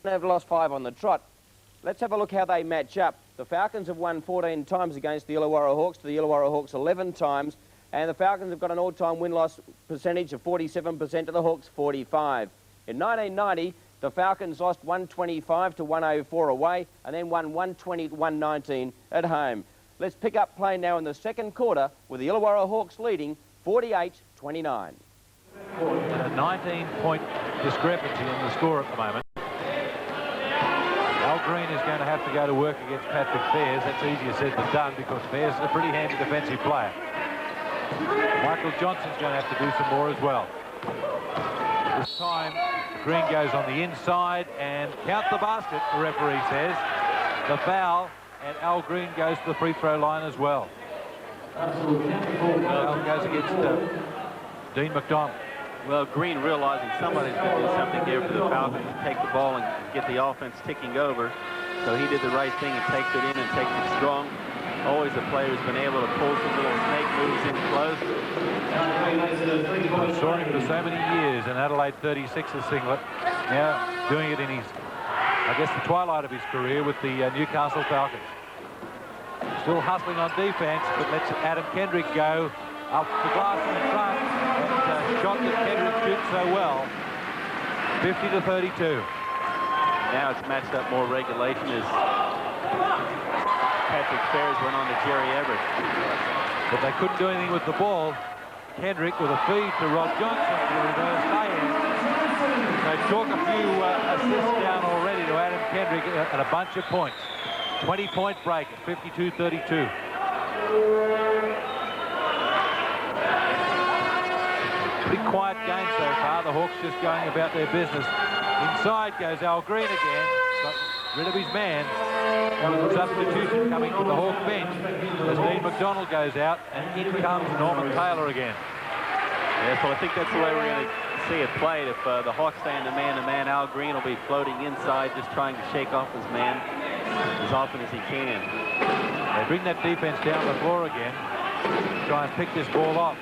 They've lost 5 on the trot. Let's have a look how they match up. The Falcons have won 14 times against the Illawarra Hawks, to the Illawarra Hawks 11 times, and the Falcons have got an all-time win-loss percentage of 47% to the Hawks 45. In 1990, the Falcons lost 125 to 104 away, and then won 120 to 119 at home. Let's pick up play now in the second quarter, with the Illawarra Hawks leading 48-29. A 19-point discrepancy in the score at the moment. Al Green is going to have to go to work against Patrick Fairs. That's easier said than done, because Fairs is a pretty handy defensive player. Michael Johnson's going to have to do some more as well. This time, Green goes on the inside and count the basket, the referee says. The foul, and Al Green goes to the free throw line as well. Al goes against Dean McDonald. Well, Green realizing somebody's going to do something here for the Falcons to take the ball and get the offense ticking over. So he did the right thing and takes it in and takes it strong. Always a player who's been able to pull some little snake moves in close. I saw him for so many years in Adelaide 36's singlet. Now doing it in his, I guess, the twilight of his career with the Newcastle Falcons. Still hustling on defense, but lets Adam Kendrick go up the glass in front. And shot that Kendrick shoots so well. 50-32. Now it's matched up more regulation as Patrick Fairs went on to Jerry Everett. But they couldn't do anything with the ball. Kendrick with a feed to Rod Johnson to reverse lay-in. They took a few assists down already to Adam Kendrick and a bunch of points. 20-point break at 52-32. Pretty quiet game so far. The Hawks just going about their business. Inside goes Al Green again. Got rid of his man. Substitution coming from the Hawk bench as Dean McDonald goes out, and in comes Norman Taylor again. Yes, well, I think that's the way we're going to see it played. If the Hawks stay in the man-to-man, Al Green will be floating inside, just trying to shake off his man as often as he can. They bring that defense down the floor again, try and pick this ball off.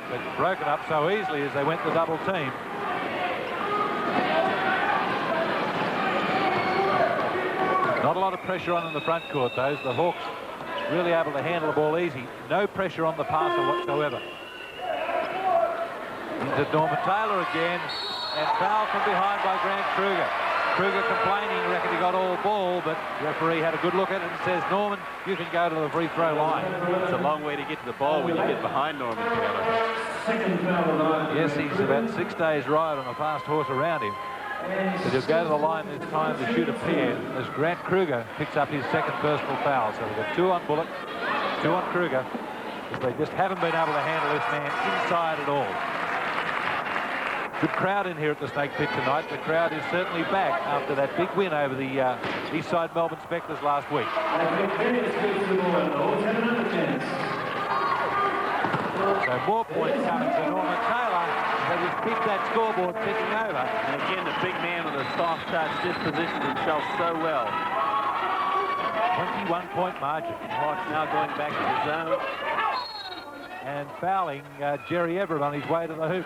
But broken up so easily as they went to double team. Not a lot of pressure on in the front court, though. The Hawks really able to handle the ball easy. No pressure on the passer whatsoever. Into Norman Taylor again, and foul from behind by Grant Kruger. Kruger complaining, reckon he got all ball, but the referee had a good look at it and says, Norman, you can go to the free throw line. It's a long way to get to the ball when you get behind Norman Taylor. Yes, he's about 6 days ride on a fast horse around him. But he'll go to the line this time to shoot a pair as Grant Kruger picks up his second personal foul. So we've got 2 on Bullock, 2 on Kruger, as they just haven't been able to handle this man inside at all. Good crowd in here at the Snake Pit tonight. The crowd is certainly back after that big win over the Eastside Melbourne Spectres last week. So more points coming to Norman Taylor. They just keep that scoreboard ticking over. And again, the big man with a soft touch just positioned himself so well. 21-point margin. Hawks now going back to the zone. And fouling Jerry Everett on his way to the hoop.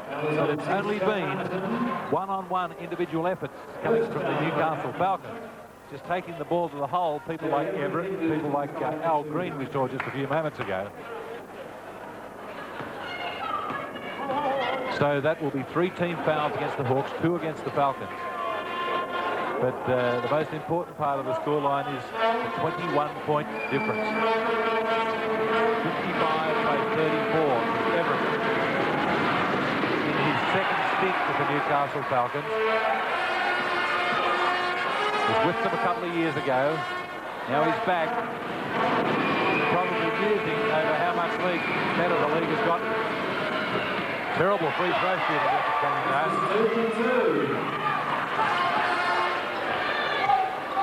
But it's only been one-on-one individual efforts coming from the Newcastle Falcons. Just taking the ball to the hole, people like Everett, people like Al Green we saw just a few moments ago. So that will be 3 team fouls against the Hawks, 2 against the Falcons. But the most important part of the scoreline is the 21-point difference. 55-34 Everett. In his second stint with the Newcastle Falcons. Was with them a couple of years ago. Now he's back. Probably musing over how much better the league has gotten. Terrible free throw shooting against the coming down.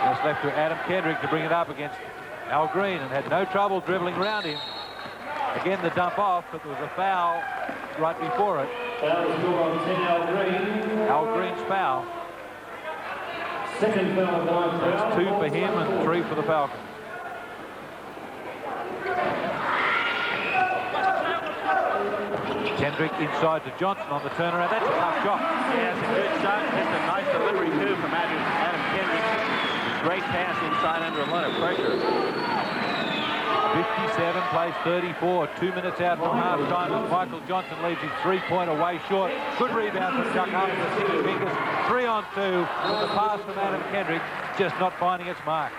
Just left to Adam Kendrick to bring it up against Al Green, and had no trouble dribbling around him. Again, the dump off, but there was a foul right before it. Al Green's foul. Second foul. That's 2 for him and 3 for the Falcons. Kendrick inside to Johnson on the turnaround. That's a tough shot. Yeah, it's a good shot. Just a nice delivery, too, from Great pass inside under a lot of pressure. 57 plays 34. 2 minutes out from half-time as Michael Johnson leaves his three-pointer way short. Good rebound from Chuck Harper with 6 fingers. 3 on 2. With the pass from Adam Kendrick, just not finding its mark.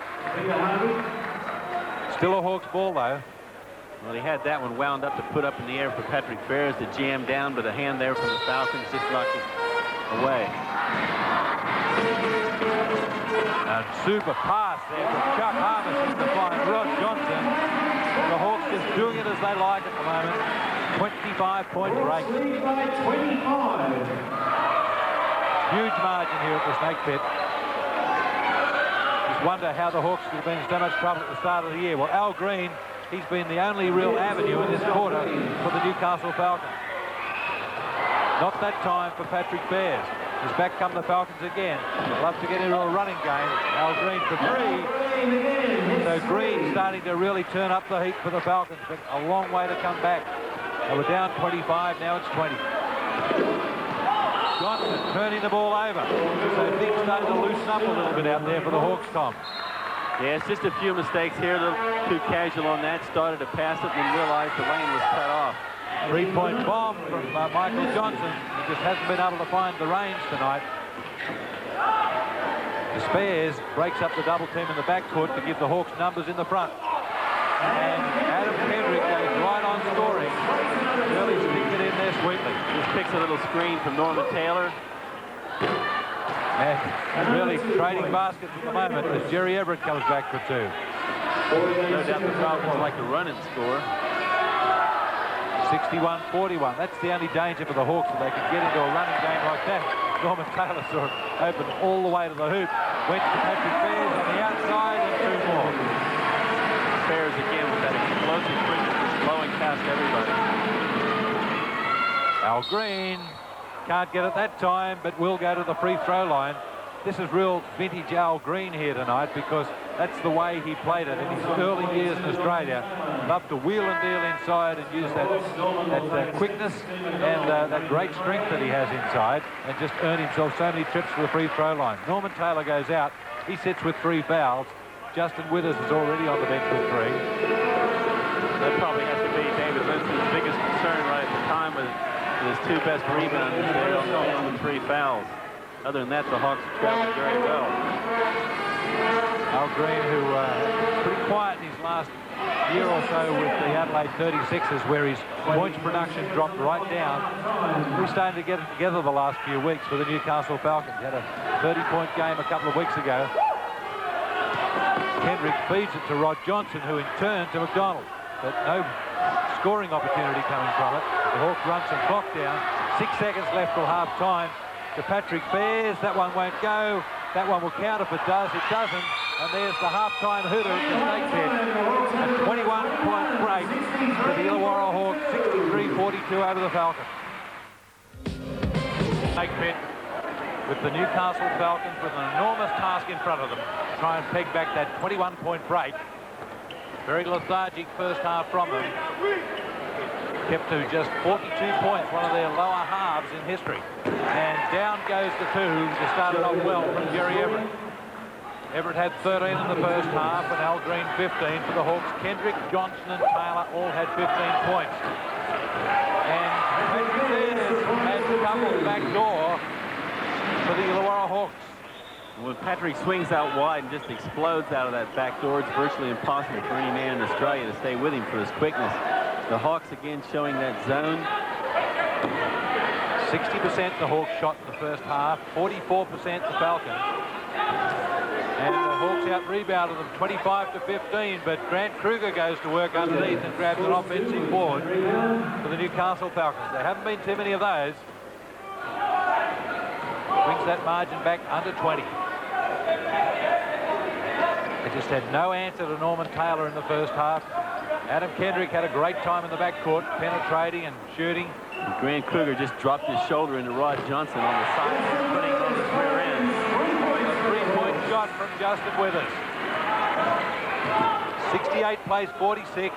Still a Hawks ball, though. Well, he had that one wound up to put up in the air for Patrick Ferris to jam down, but a hand there from the Falcons just knocked it away. A super pass there from Chuck Harvest to find Rod Johnson. The Hawks just doing it as they like at the moment. 25-point break. Huge margin here at the Snake Pit. Just wonder how the Hawks could have been in so much trouble at the start of the year. Well, Al Green, he's been the only real avenue in this quarter for the Newcastle Falcons. Not that time for Patrick Bears. As back come the Falcons again. They'd love to get into a running game. Al Green for 3. So Green starting to really turn up the heat for the Falcons, but a long way to come back. They were down 25, now it's 20. Johnson turning the ball over. So things starting to loosen up a little bit out there for the Hawks, Tom. Yeah, it's just a few mistakes here. A little too casual on that. Started to pass it and realized the lane was cut off. 3-point bomb from Michael Johnson. He just hasn't been able to find the range tonight. Despairs breaks up the double team in the backcourt to give the Hawks numbers in the front. And Adam Kendrick goes right on scoring. Really sticks it in there sweetly. Just picks a little screen from Norman Taylor. And really trading baskets at the moment as Jerry Everett comes back for 2. No doubt the Falcons like to run and score. 61-41. That's the only danger for the Hawks, if they can get into a running game like that. Norman Taylor saw it open all the way to the hoop. Went to Patrick Bears on the outside and 2 more. Bears again with that explosive quickness just blowing past everybody. Al Green can't get it that time, but will go to the free throw line. This is real vintage Al Green here tonight, because that's the way he played it in his early years in Australia. Loved to wheel and deal inside and use that quickness and that great strength that he has inside, and just earn himself so many trips to the free throw line. Norman Taylor goes out. He sits with 3 fouls. Justin Withers is already on the bench with 3. That probably has to be David Linson's biggest concern right at the time, with his 2 best rebounders there on the 3 fouls. Other than that, the Hawks are traveling very well. Al Green, who pretty quiet in his last year or so with the Adelaide 36ers, where his points production dropped right down. We're starting to get it together the last few weeks for the Newcastle Falcons. He had a 30-point game a couple of weeks ago. Kendrick feeds it to Rod Johnson, who in turn to McDonald. But no scoring opportunity coming from it. The Hawks run some clock down. 6 seconds left till half-time. To Patrick Bears. That one won't go. That one will count if it does. It doesn't. And there's the half-time hooter at the Snake Pit. A 21-point break for the Illawarra Hawks. 63-42 over the Falcons. Snake Pit with the Newcastle Falcons with an enormous task in front of them. Try and peg back that 21-point break. Very lethargic first half from them. Kept to just 42 points, one of their lower halves in history. And down goes the 2 to start it off well from Jerry Everett. Everett had 13 in the first half and Al Green 15 for the Hawks. Kendrick, Johnson and Taylor all had 15 points. And Patrick Bears had double back door for the Illawarra Hawks. When Patrick swings out wide and just explodes out of that back door, it's virtually impossible for any man in Australia to stay with him for his quickness. The Hawks again showing that zone. 60% the Hawks shot in the first half, 44% the Falcons. And the Hawks out-rebounded them 25-15, but Grant Kruger goes to work underneath and grabs an offensive board for the Newcastle Falcons. There haven't been too many of those. Brings that margin back under 20. They just had no answer to Norman Taylor in the first half. Adam Kendrick had a great time in the backcourt, penetrating and shooting. Grant Kruger just dropped his shoulder into Rod Johnson on the side, putting it on his rear end. A 3-point shot from Justin Withers. 68 plays 46.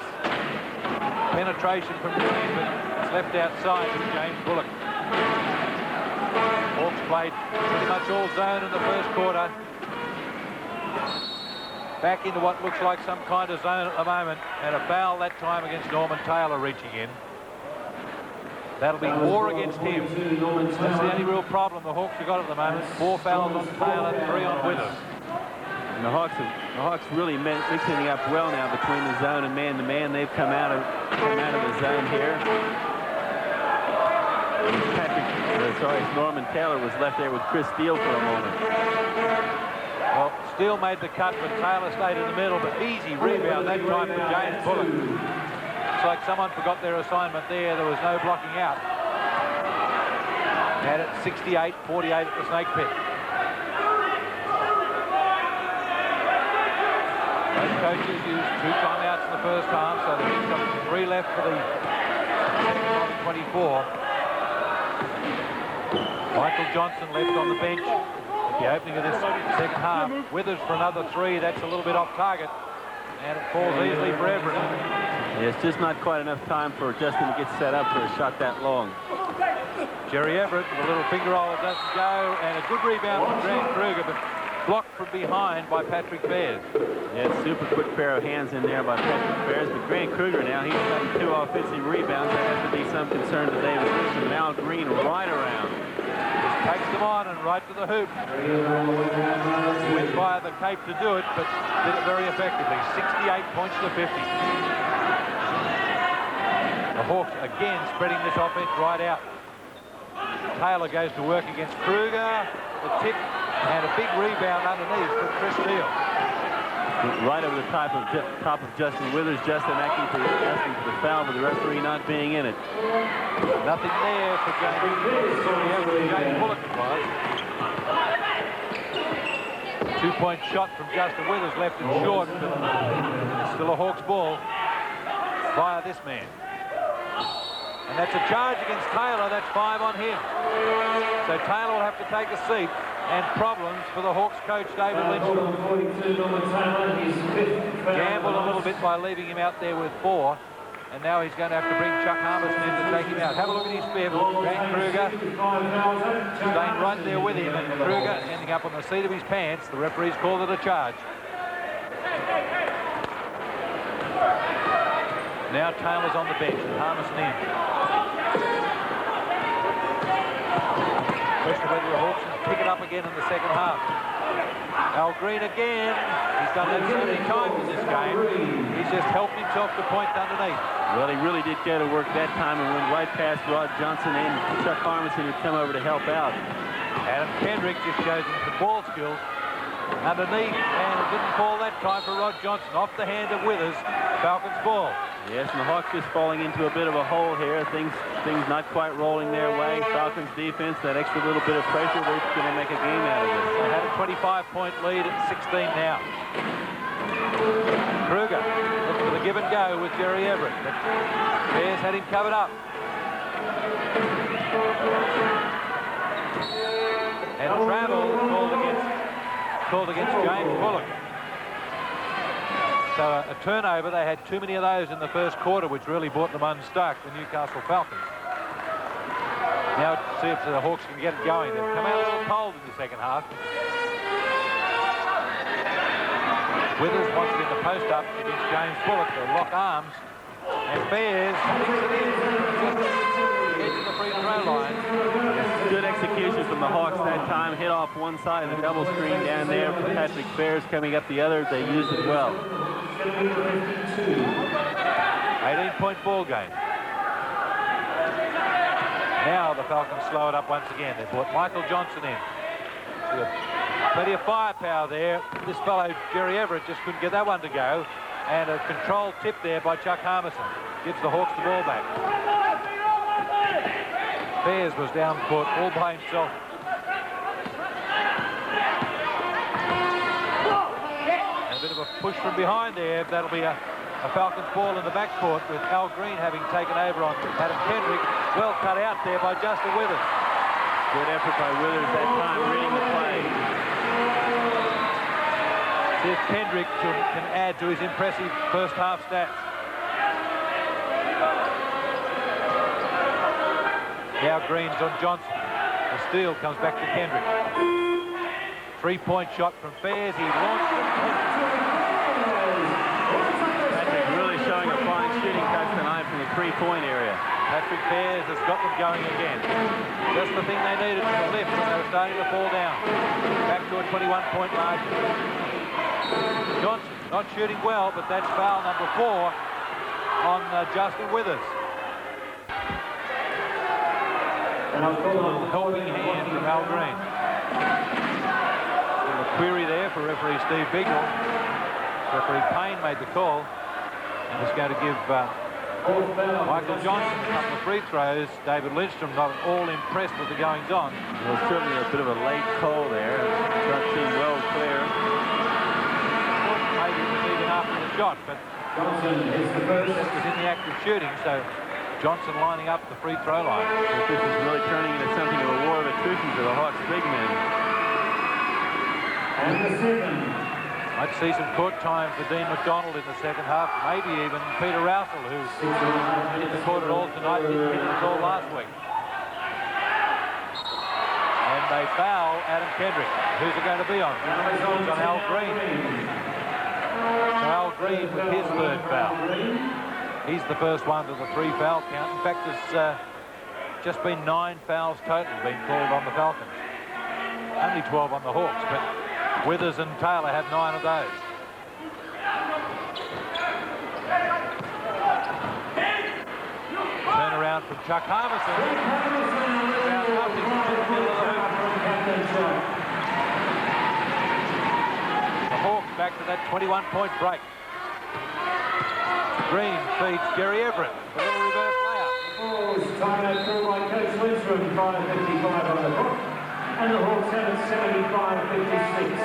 Penetration from Green, but it's left outside to James Bullock. Hawks played pretty much all zone in the first quarter. back into what looks like some kind of zone at the moment, and a foul that time against Norman Taylor reaching in. That'll be 4 against him. That's the only real problem the Hawks have got at the moment. 4 fouls on Taylor, 3 on Withers. And the Hawks really mixing it up well now between the zone and man-to-man. They've come out of the zone here. Norman Taylor was left there with Chris Steele for a moment. Well, Steele made the cut, but Taylor stayed in the middle, but easy rebound that time for James Bullock. It's like someone forgot their assignment there. There was no blocking out. Had it 68-48 at the Snake Pit. Both coaches used 2 timeouts in the first half, so they've got 3 left for the second half of 24. Michael Johnson left on the bench at the opening of this second half. Withers for another 3. That's a little bit off target, and it falls easily for Everett. Yeah, it's just not quite enough time for Justin to get set up for a shot that long. Jerry Everett with a little finger roll, it doesn't go, and a good rebound from Grant Kruger, but blocked from behind by Patrick Bears. Yeah, super quick pair of hands in there by Patrick Bears, but Grant Kruger now, he's gotten 2 offensive rebounds. That has to be some concern to David Lynch, and Al Green right around. Just takes them on and right to the hoop. He went via the cape to do it, but did it very effectively. 68 points to 50. The Hawks again spreading this offense right out. Taylor goes to work against Kruger. The tip and a big rebound underneath from Chris Steele. Right over the top of Justin Withers. Justin asking for the foul, but the referee not being in it. Nothing there for James Bullock it was. 2-point shot from Justin Withers, left it short, but still a Hawks ball via this man. And that's a charge against Taylor. That's 5 on him. So Taylor will have to take a seat, and problems for the Hawks coach, David Lynch. Gambled a little bit by leaving him out there with 4, and now he's going to have to bring Chuck Harmison in to take him out. Have a look at his bib. Grant Kruger staying right there with him, and Kruger ending up on the seat of his pants. The referee's called it a charge. Now Taylor's on the bench, and Harmison in. Question whether the Hawks can pick it up again in the second half. Al Green again. He's done that so many times in this game. He's just helped himself to point underneath. Well, he really did go to work that time and went right past Rod Johnson and Chuck Harmison, who'd come over to help out. Adam Kendrick just shows him some ball skills underneath, and it didn't fall that time for Rod Johnson. Off the hand of Withers. Falcons ball. Yes, and the Hawks just falling into a bit of a hole here. Things not quite rolling their way. Falcons defense, that extra little bit of pressure, they're going to make a game out of this. They had a 25-point lead at 16 now. Kruger looking for the give and go with Jerry Everett, but Bears had him covered up. And travel called against James Bullock. So a turnover. They had too many of those in the first quarter, which really brought them unstuck, the Newcastle Falcons. Now see if the Hawks can get it going. They've come out a little cold in the second half. Withers wants it in the post up against James Bullock. They'll lock arms. And Bears picks it in. Edge of the free throw line. Good execution from the Hawks that time. Hit off one side of the double screen down there. Patrick Bears coming up the other. They used it well. 18-point ball game. Now the Falcons slow it up once again. They brought Michael Johnson in. Plenty of firepower there. This fellow, Jerry Everett, just couldn't get that one to go. And a controlled tip there by Chuck Harmison. Gives the Hawks the ball back. Bears was down court all by himself. And a bit of a push from behind there. That'll be a Falcons ball in the backcourt with Al Green having taken over on Adam Kendrick. Well cut out there by Justin Withers. Good effort by Withers that time, reading the play. See if Kendrick can add to his impressive first half stats. Now Green's on Johnson. The steal comes back to Kendrick. 3-point shot from Fairs. He launched it. 3-point area. Patrick Fairs has got them going again. Just the thing they needed to lift when they were starting to fall down. Back to a 21-point margin. Johnson not shooting well, but that's foul number 4 on Justin Withers. A little helping hand from Al Green. A query there for referee Steve Bignell. Referee Payne made the call. And is going to give Michael Johnson a couple of free throws. David Lindstrom not at all impressed with the goings-on. Well, certainly a bit of a late call there. Don't seem well clear. Maybe it was even after the shot, but Johnson was in the act of shooting, so Johnson lining up the free throw line. But this is really turning into something of a war of attrition for the Hawks big men. And the second. I'd see some court time for Dean McDonald in the second half, maybe even Peter Rousel, who didn't hit the court at all tonight, didn't hit it at all last week. And they foul Adam Kendrick. Who's it going to be on? It's on Al Green. So Al Green with his third foul. He's the first one to the 3-foul count. In fact, there's just been 9 fouls total being called on the Falcons. Only 12 on the Hawks, but Withers and Taylor had 9 of those. Turn around from Chuck Harmison. About nothing in the middle of the hoop. The Hawks back to that 21-point break. Green feeds Jerry Everett. A little reverse layout. Timeout call by Coach Lindstrom, 5:55 on the clock. And the Hawks have it 75-56.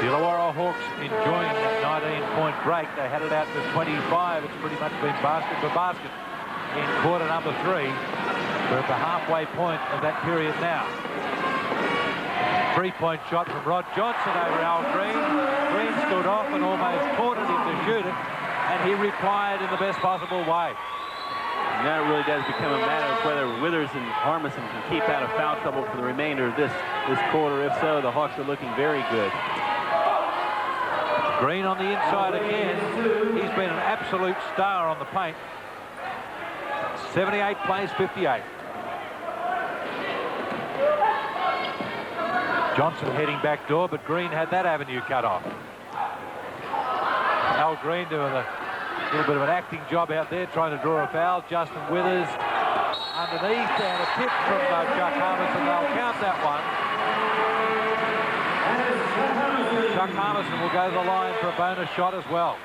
The Illawarra Hawks enjoying that 19-point break. They had it out to 25. It's pretty much been basket for basket in quarter number 3. We're at the halfway point of that period now. 3-point shot from Rod Johnson over Al Green. Green stood off and almost cornered him to shoot it, and he replied in the best possible way. And now it really does become a matter of whether Withers and Harmison can keep out of foul trouble for the remainder of this quarter. If so, the Hawks are looking very good. Green on the inside again. He's been an absolute star on the paint. 78 plays 58. Johnson heading back door, but Green had that avenue cut off. Al Green doing a little bit of an acting job out there, trying to draw a foul. Justin Withers underneath, and a tip from Chuck Harmison. They'll count that one. Chuck Harmison will go to the line for a bonus shot as well.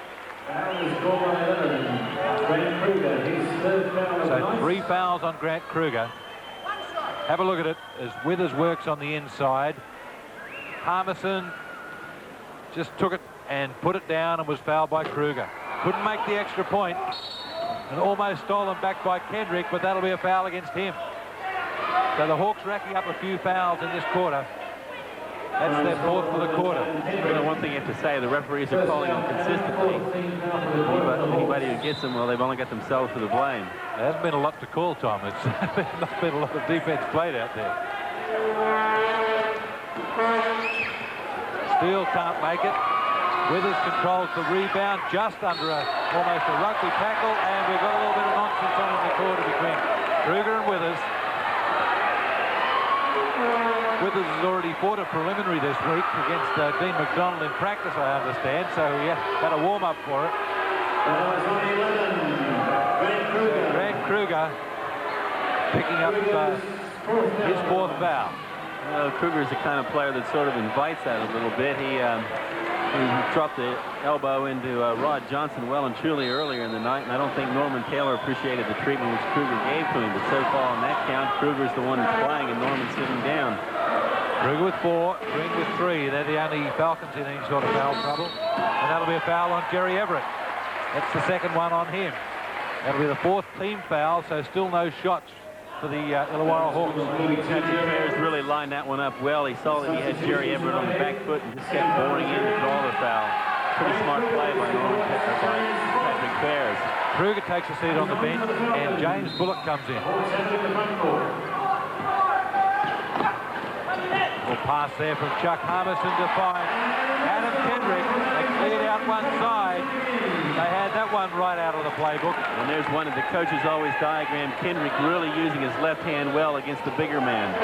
So 3 fouls on Grant Kruger. Have a look at it as Withers works on the inside. Harmison just took it and put it down and was fouled by Kruger. Couldn't make the extra point and almost stolen back by Kendrick, but that'll be a foul against him. So the Hawks racking up a few fouls in this quarter. That's their 4th for the quarter. Well, one thing you have to say, the referees are calling them consistently. Anybody who gets them, well, they've only got themselves to the blame. There hasn't been a lot to call, Tom. It's not been a lot of defense played out there. Steele can't make it. Withers controls the rebound just under almost a rugby tackle, and we've got a little bit of nonsense on in the quarter between Kruger and Withers. Withers has already fought a preliminary this week against Dean McDonald in practice, I understand, so he had a warm-up for it. Grant Kruger picking up his 4th foul. Kruger's the kind of player that sort of invites that a little bit. He dropped the elbow into Rod Johnson well and truly earlier in the night, and I don't think Norman Taylor appreciated the treatment which Kruger gave to him, but so far on that count, Kruger's the one who's playing and Norman's sitting down. Kruger with 4, Green with 3. They're the only Falcons in any sort of foul trouble, and that'll be a foul on Jerry Everett. That's the second one on him. That'll be the 4th team foul, so still no shots for the Illawarra Hawks. Bears really lined that one up well. He saw that he had Jerry Everett on the back foot and just kept boring in to draw the foul. Pretty smart play by Patrick Bears. Kruger takes a seat on the bench, and James Bullock comes in. Well, pass there from Chuck Harmison to find Adam Kendrick, they cleared out one side. They had that one right out of the playbook. And there's one of the coaches always diagrammed Kendrick really using his left hand well against the bigger man.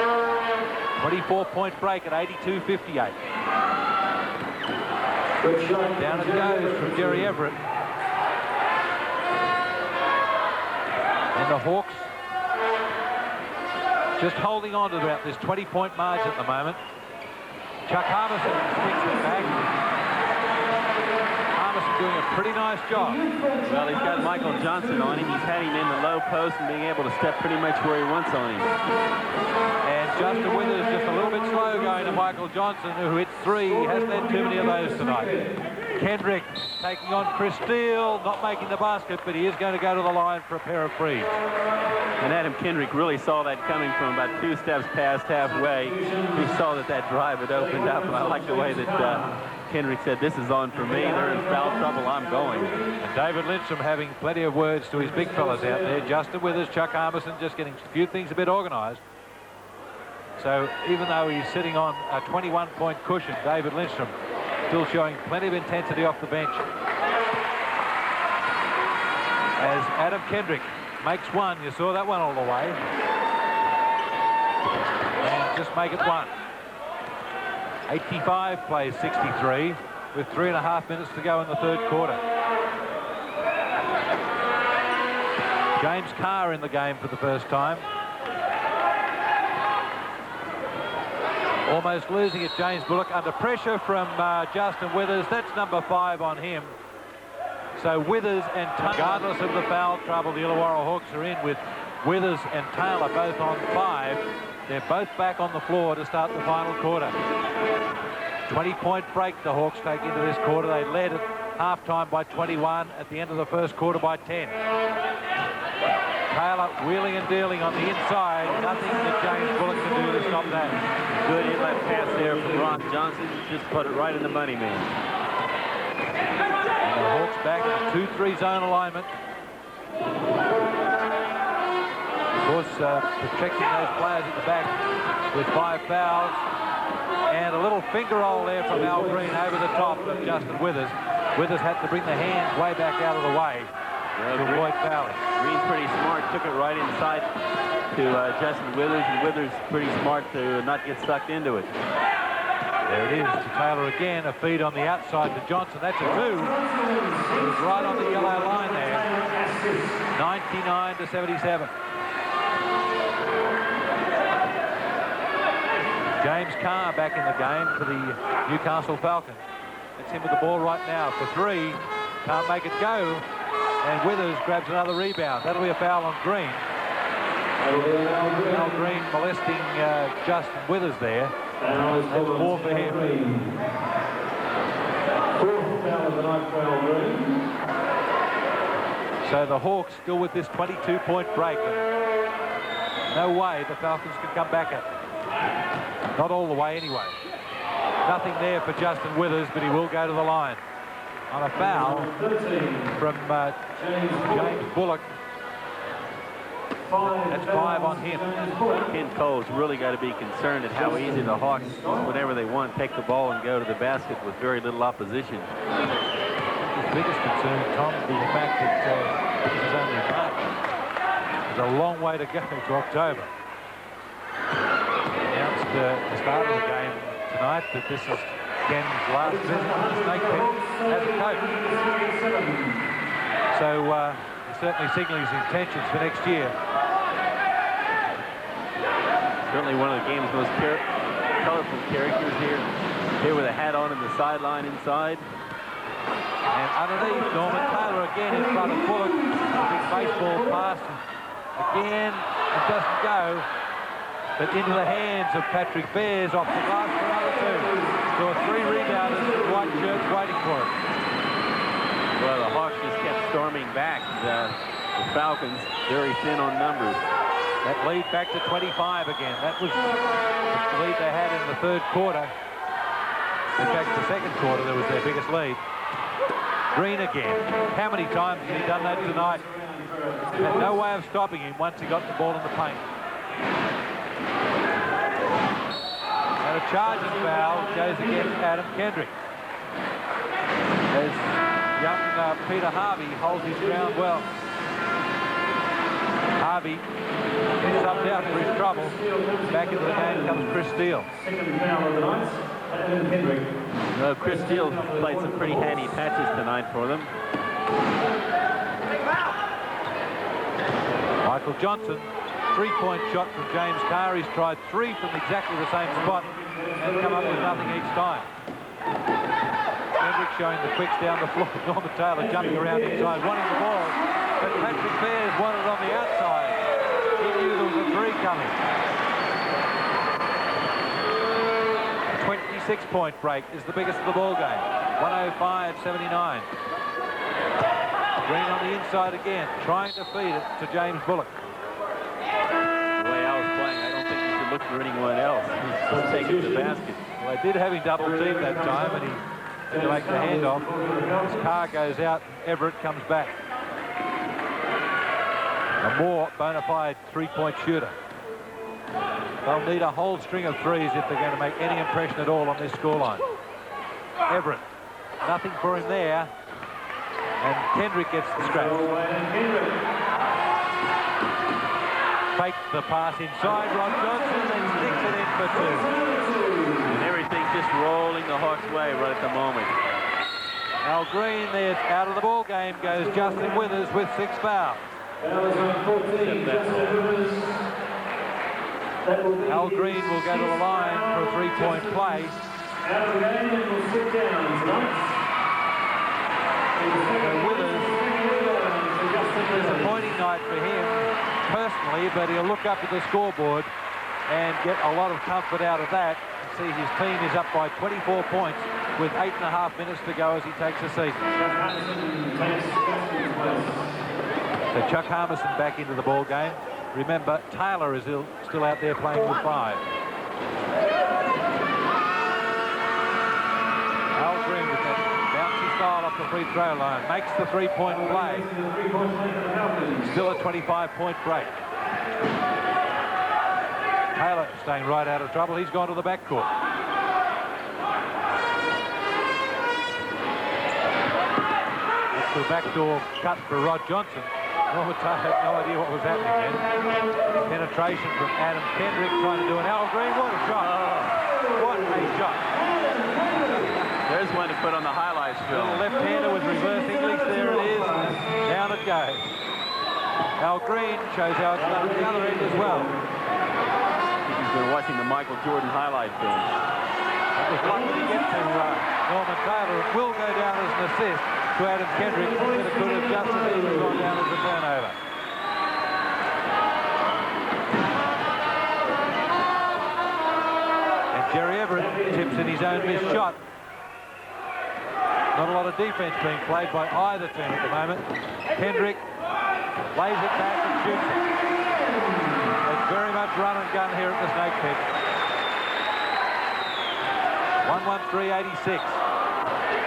24-point break at 82-58. Down it goes from Jerry Everett. And the Hawks just holding on to about this 20-point margin at the moment. Chuck Harbison sticks it back. Harbison doing a pretty nice job. Well, he's got Michael Johnson on him. He's had him in the low post and being able to step pretty much where he wants on him. And Justin Withers just a little bit slow going to Michael Johnson, who hits three. He hasn't had too many of those tonight. Kendrick taking on Chris Steele, not making the basket, but he is going to go to the line for a pair of frees. And Adam Kendrick really saw that coming from about 2 steps past halfway. He saw that drive had opened up, and I like the way that Kendrick said, this is on for me. They're in foul trouble. I'm going. And David Lindstrom having plenty of words to his big fellas out there. Justin Withers, Chuck Harbison just getting a few things a bit organised. So even though he's sitting on a 21-point cushion, David Lindstrom still showing plenty of intensity off the bench. As Adam Kendrick makes one. You saw that one all the way. And just make it one. 85 plays 63 with 3.5 minutes to go in the third quarter. James Carr in the game for the first time. Almost losing it, James Bullock under pressure from Justin Withers. That's number 5 on him. So Withers and Taylor, regardless of the foul trouble, the Illawarra Hawks are in with Withers and Taylor both on 5. They're both back on the floor to start the final quarter. 20-point break the Hawks take into this quarter. They led at halftime by 21, at the end of the first quarter by 10. Taylor wheeling and dealing on the inside. Nothing that James Bullock can do to stop that. Good inlet pass there from Ron Johnson. Just put it right in the money, man. And the Hawks back in a 2-3 zone alignment. Of course, protecting those players at the back with 5 fouls. And a little finger roll there from Al Green over the top of Justin Withers. Withers had to bring the hands way back out of the way to avoid fouling. Green's pretty smart, took it right inside to Justin Withers, and Withers pretty smart to not get sucked into it. There it is to Taylor again, a feed on the outside to Johnson. That's a 2. He was right on the yellow line there. 99-77. James Carr back in the game for the Newcastle Falcons. That's him with the ball right now for 3. Can't make it go. And Withers grabs another rebound. That'll be a foul on Green. Al Green molesting Justin Withers there. That's 4 for him. 4th foul of the night for Al Green. So the Hawks still with this 22-point break. And no way the Falcons can come back at it. Not all the way anyway. Nothing there for Justin Withers, but he will go to the line on a foul from James Bullock. That's 5 on him. Ken Cole's really got to be concerned at how easy the Hawks, whenever they want, take the ball and go to the basket with very little opposition. His biggest concern, Tom, is the fact that this is only March. There's a long way to go to October. Announced at the start of the game tonight that this is Ken's last visit to the Snake Pit as a coach. So he's certainly signalling his intentions for next year. Certainly one of the game's most colorful characters here. Here with a hat on in the sideline inside. And underneath, Norman Taylor again in front of Bullock. A big baseball pass. Again, it doesn't go. But into the hands of Patrick Bears off the glass for another 2. So a 3 rebounders with white shirts waiting for it. Well, the Hawks just kept storming back. The Falcons very thin on numbers. That lead back to 25 again. That was the lead they had in the third quarter. In fact, the second quarter, there was their biggest lead. Green again. How many times has he done that tonight? Had no way of stopping him once he got the ball in the paint. And a charging foul goes against Adam Kendrick. as young Peter Harvey holds his ground well. Harvey gets subbed out for his trouble. Back into the game comes Chris Steele. Second foul of the night. No, Chris Steele played some pretty handy patches tonight for them. Michael Johnson, three-point shot from James Carr. He's tried three from exactly the same spot and come up with nothing each time. Kendrick showing the quicks down the floor. Norman Taylor jumping around inside, wanting the ball. But Patrick Fairs wanted it on the outside. He knew there was a three coming. A 26-point break is the biggest of the ball game. 105-79. Green on the inside again, trying to feed it to James Bullock. The way I was playing, I don't think you could look for anyone else. He's taking the basket. Well, they did have him double teamed that time, and he didn't make the handoff. His car goes out, Everett comes back. A more bona fide three-point shooter. They'll need a whole string of threes if they're going to make any impression at all on this scoreline. Everett, nothing for him there. And Kendrick gets the scratch. Fakes the pass inside. Rod Johnson and sticks it in for two. And everything's just rolling the Hawks' way right at the moment. Al Green there's out of the ball game goes Justin Withers with 6 fouls. Al Green will go to the line for a three-point play. Out of the game and will sit down tonight. Withers, disappointing night for him personally, but he'll look up at the scoreboard and get a lot of comfort out of that. See his team is up by 24 points with 8.5 minutes to go as he takes the season. So Chuck Harmison back into the ball game. Remember, Taylor is still out there playing with 5. Al Green with that bouncy style off the free throw line makes the three-point play. Still a 25-point break. Taylor staying right out of trouble. He's gone to the backcourt. It's the backdoor cut for Rod Johnson. Norman Taylor had no idea what was happening then. Penetration from Adam Kendrick trying to do an Al Green. What a shot. What a shot. There's one to put on the highlights film. Little left-hander with reverse English. There it is. Down it goes. Al Green shows how it's done at the other end as well. He's been watching the Michael Jordan highlight film. That was lucky to get to Norman Taylor. It will go down as an assist to Adam Kendrick, but it could have just as easily gone down as a turnover. And Jerry Everett tips in his own missed shot. Not a lot of defense being played by either team at the moment. Kendrick lays it back and shoots it. There's very much run and gun here at the Snake Pit. 113.86.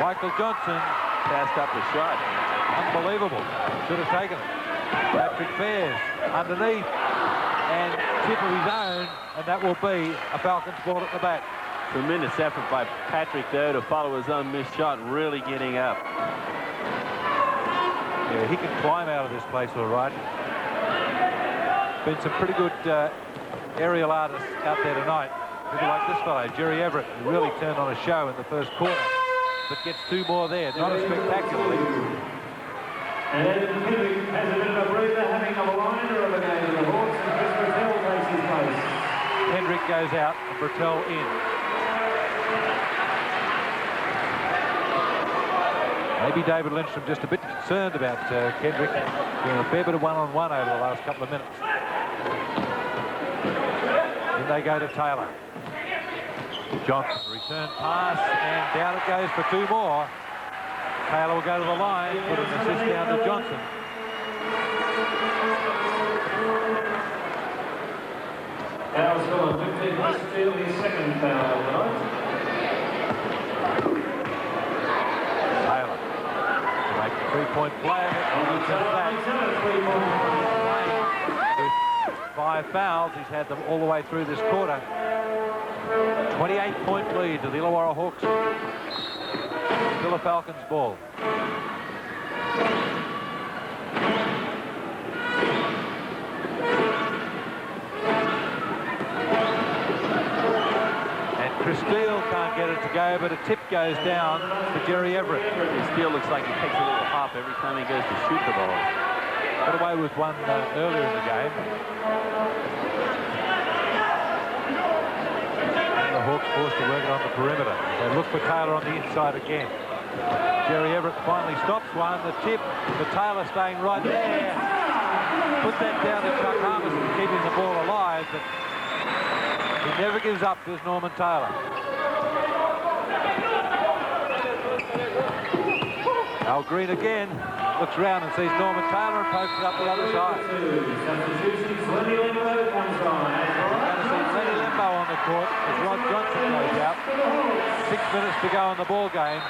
Michael Johnson Passed up the shot. unbelievable. Should have taken it. Patrick Fairs underneath and tip of his own, and that will be a Falcons ball at the back. Tremendous effort by Patrick, though, to follow his own missed shot, really getting up. Yeah, he can climb out of this place all right. Been some pretty good aerial artists out there tonight. People like this fellow, Jerry Everett, who really turned on a show in the first quarter, but gets 2 more there, not as spectacularly. And Kendrick has a bit of a breather, having a reminder of the game of the Hawks, and Chris Bertell takes his place. Kendrick goes out and Bertell in. Maybe David Lindstrom just a bit concerned about Kendrick doing a fair bit of one-on-one over the last couple of minutes. Then they go to Taylor. Johnson, return pass, and down it goes for 2 more. Taylor will go to the line, put an assist down to Johnson. Foul's gone. 15 Chris Steele, his second foul of the night. Taylor to make the three-point play. With 5 fouls, he's had them all the way through this quarter. 28-point lead to the Illawarra Hawks. Still a Falcons ball. And Chris Steele can't get it to go, but a tip goes down for Jerry Everett. Steele looks like he takes a little hop every time he goes to shoot the ball. Got away with one earlier in the game. And the Hawks forced to work it on the perimeter. They look for Taylor on the inside again. Jerry Everett finally stops one. The tip for Taylor staying right there. Put that down to Chuck Harmison, keeping the ball alive, but he never gives up, does Norman Taylor. Al Green again looks round and sees Norman Taylor and pokes it up the other side. We're going to see Lenny Lembo on the court as Rod Johnson goes out. 6 minutes to go in the ball game.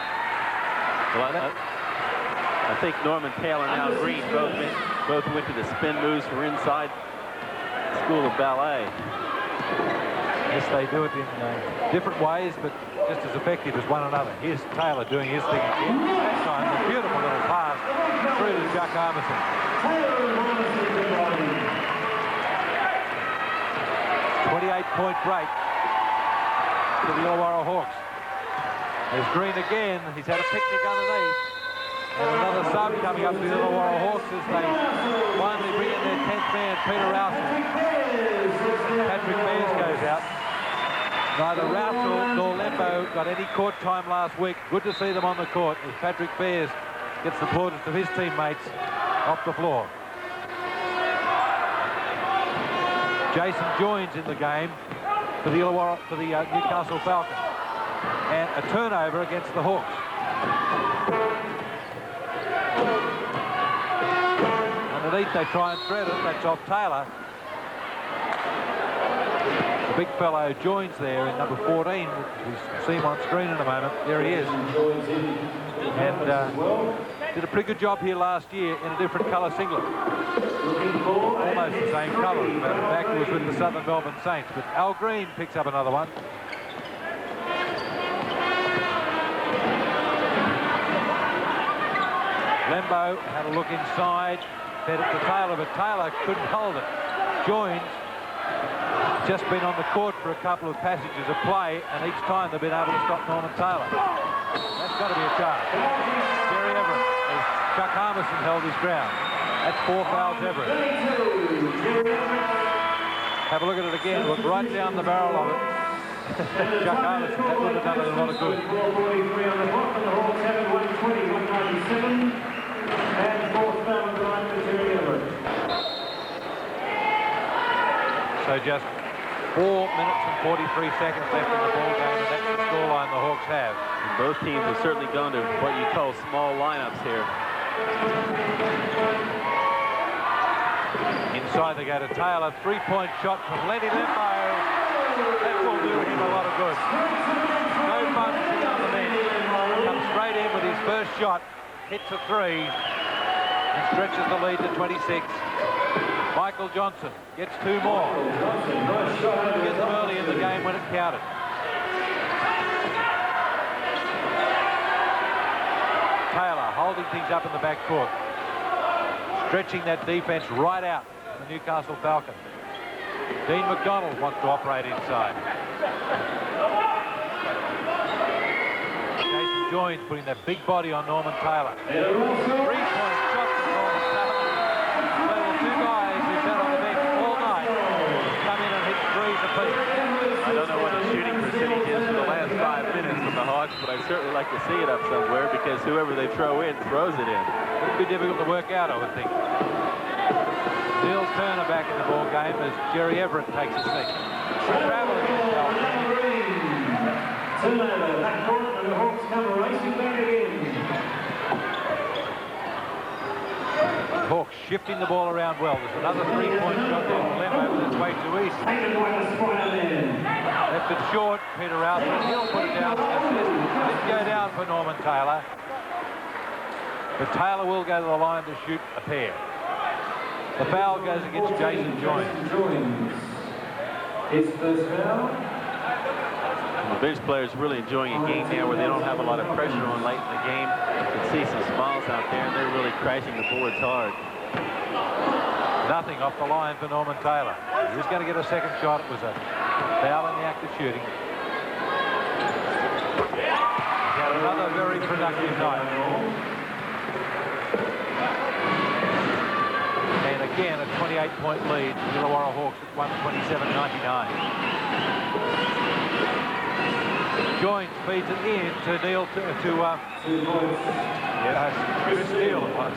Well, I think Norman Taylor and Al Green both went to the spin moves for inside School of Ballet. Yes, they do it in different ways, but just as effective as one another. Here's Taylor doing his thing again. That time, a beautiful little pass through to Chuck Harmison. 28-point break to the Illawarra Hawks. There's Green again. He's had a picnic underneath. And another sub coming up to the Illawarra Hawks as they finally bring in their 10th man, Peter Rousel. Patrick Bears goes out. Neither Rousel nor Lembo got any court time last week. Good to see them on the court as Patrick Bears gets the plaudits of his teammates off the floor. Jason joins in the game for the Newcastle Falcons. And a turnover against the Hawks. Underneath they try and thread it. That's off Taylor. The big fellow joins there in number 14. We'll see him on screen in a moment. There he is. And did a pretty good job here last year in a different colour singlet. Almost the same colour. As a matter of fact, it was with the Southern Melbourne Saints. But Al Green picks up another one. Lembo had a look inside, fed it to Taylor, but Taylor couldn't hold it. Joins, just been on the court for a couple of passages of play, and each time they've been able to stop Norman Taylor. That's got to be a charge. Jerry Everett, as Chuck Harmison held his ground. That's 4 fouls, Everett. Have a look at it again, look right down the barrel of it. Chuck Harmison, that would have done it a lot of good. So just 4 minutes and 43 seconds left in the ball game, and that's the scoreline the Hawks have. And both teams have certainly gone to what you call small lineups here. Inside they go to Taylor. 3-point shot from Lenny Lembo. That will do him a lot of good. No fun sitting on the bench. Comes straight in with his first shot. Hits a 3 and stretches the lead to 26. Michael Johnson gets 2 more. He gets them early in the game when it counted. Taylor holding things up in the backcourt. Stretching that defense right out for the Newcastle Falcons. Dean McDonald wants to operate inside. Jason joins, putting that big body on Norman Taylor. 3-point shot from Norman Taylor. So the two guys who sat on the bench all night come in and hit 3s apiece. I don't know what the shooting percentage is for the last 5 minutes from the Hawks, but I'd certainly like to see it up somewhere because whoever they throw in throws it in. It'd be difficult to work out, I would think. Neil Turner back in the ball game as Jerry Everett takes a seat. Traveling Turnover, back court, and the Hawks come racing back again. Hawks shifting the ball around well. There's another 3-point shot there from Lembo, but it's way too easy. Left it short, Peter Rousel. He'll put it down. Didn't go down for Norman Taylor. But Taylor will go to the line to shoot a pair. The foul goes against Jason Joins. His first foul. The bench players really enjoying a game now where they don't have a lot of pressure on late in the game. You can see some smiles out there, and they're really crashing the boards hard. Nothing off the line for Norman Taylor. He was going to get a second shot. It was a foul in the act of shooting. He had another very productive night. And again, a 28-point lead for the Illawarra Hawks at 127.99. Joins feeds it in to Neil Chris Steele it was.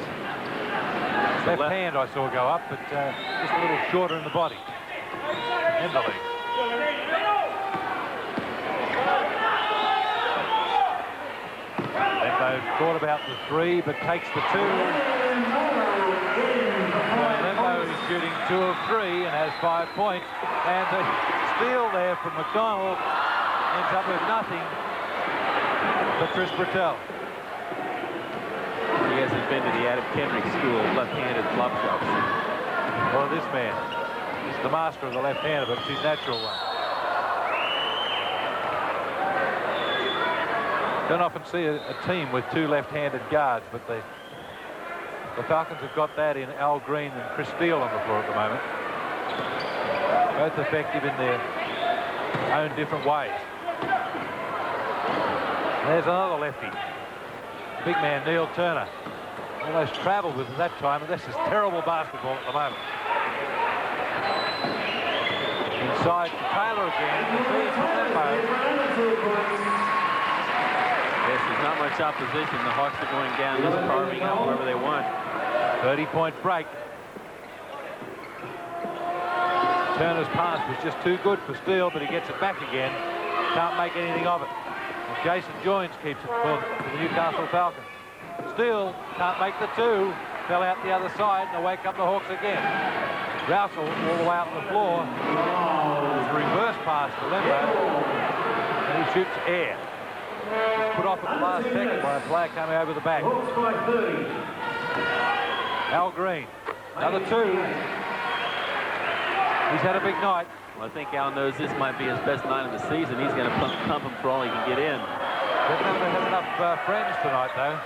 Left hand I saw go up, but just a little shorter in the body. In the lead. Lembo thought about the 3, but takes the 2. Lembo is shooting 2 of 3 and has 5 points. And the steal there from McDonald ends up with nothing for Chris Britell. He hasn't been to the Adam Kendrick School of left-handed flop shots. Well, this man is the master of the left-hander, but it's his natural one. Don't often see a team with 2 left-handed guards, but the Falcons have got that in Al Green and Chris Steele on the floor at the moment. Both effective in their own different ways. There's another lefty. Big man Neil Turner. Almost travelled with it that time, and this is terrible basketball at the moment. Inside to Taylor again. Yes, there's not much opposition. The Hawks are going down, just carving out wherever they want. 30-point break. Turner's pass was just too good for Steele, but he gets it back again. Can't make anything of it. And Jason Joins keeps it for the Newcastle Falcons. Steele can't make the 2. Fell out the other side, and away come the Hawks again. Rousel all the way out on the floor. Reverse pass to Lembo, and he shoots air. It's put off at the last second by a player coming over the back. Al Green, another 2. He's had a big night. Well, I think Al knows this might be his best night of the season. He's going to pump him for all he can get in. Doesn't have enough friends tonight, though.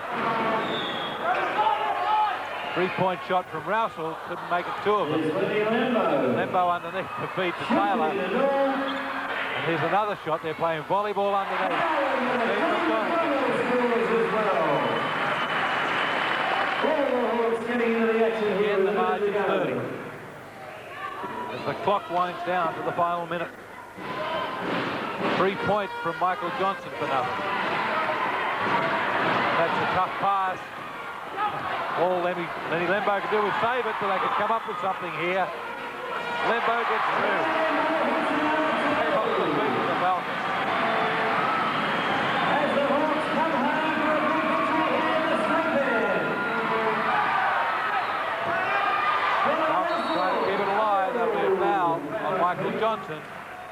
3-point shot from Rousel. Couldn't make it 2 of them. Lembo underneath to feed to Taylor. And here's another shot. They're playing volleyball underneath. Again, the margin 30. As the clock winds down to the final minute. 3 points from Michael Johnson for nothing. That's a tough pass. All Lenny Lembo could do was save it, but they could come up with something here. Lembo gets through. They hold the lead to the Falcons. As the Hawks come home for a victory in the Snake Falcons trying to keep it alive. That'll be a foul on Michael Johnson.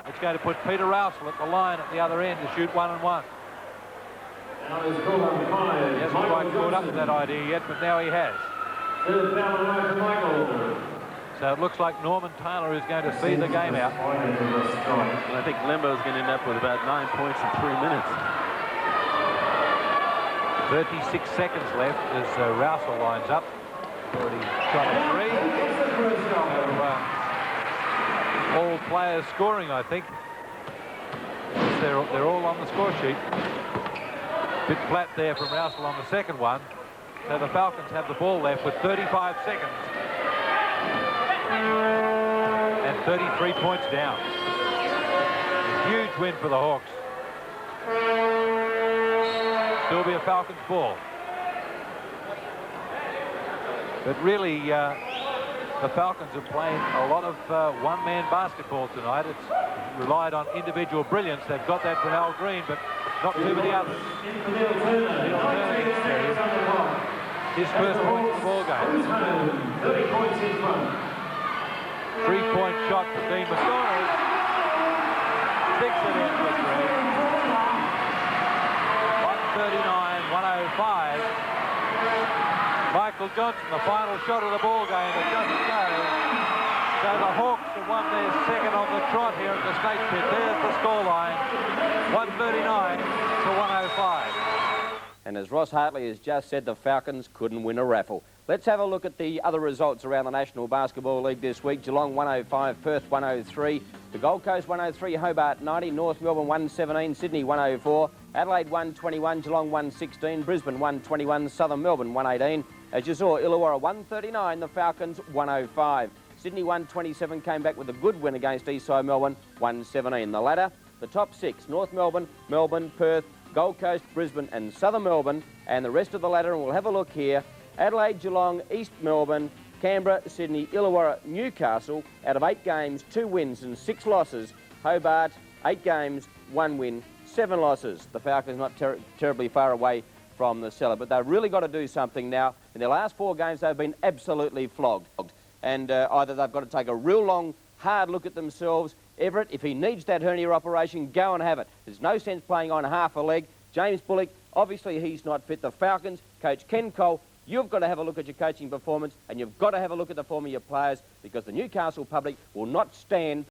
It's going to put Peter Rousel at the line at the other end to shoot 1 and 1. He hasn't quite caught up with that idea yet, but now he has. So it looks like Norman Taylor is going to see the game out. And I think Lembo's going to end up with about 9 points in 3 minutes. 36 seconds left as Rousel lines up. Already shot a 3. So, all players scoring, I think. They're all on the score sheet. Bit flat there from Rousel on the second one. So the Falcons have the ball left with 35 seconds. And 33 points down. A huge win for the Hawks. Still be a Falcons ball. But really, the Falcons are playing a lot of one-man basketball tonight. It's relied on individual brilliance. They've got that from Al Green, but not too many others. Neil Turner gets there. His first point of the ball game. 30 points in front. 3-point shot for Dean McDonald. Sticks it in for 3. 139, 105. Michael Johnson, the final shot of the ball game. It doesn't go. So the Hawks have won their second on the trot here at the Snake Pit. There's the scoreline. 139 to 105. And as Ross Hartley has just said, the Falcons couldn't win a raffle. Let's have a look at the other results around the National Basketball League this week. Geelong 105, Perth 103, the Gold Coast 103, Hobart 90, North Melbourne 117, Sydney 104, Adelaide 121, Geelong 116, Brisbane 121, Southern Melbourne 118. As you saw, Illawarra 139, the Falcons 105. Sydney 127 came back with a good win against Eastside Melbourne 117. The ladder, the top six, North Melbourne, Melbourne, Perth, Gold Coast, Brisbane and Southern Melbourne, and the rest of the ladder, and we'll have a look here. Adelaide, Geelong, East Melbourne, Canberra, Sydney, Illawarra, Newcastle, out of 8 games, 2 wins and 6 losses. Hobart, 8 games, 1 win, 7 losses. The Falcons not terribly far away from the cellar, but they've really got to do something now. In their last 4 games, they've been absolutely flogged. And either they've got to take a real long, hard look at themselves. Everett, if he needs that hernia operation, go and have it. There's no sense playing on half a leg. James Bullock, obviously he's not fit. The Falcons, Coach Ken Cole, you've got to have a look at your coaching performance, and you've got to have a look at the form of your players, because the Newcastle public will not stand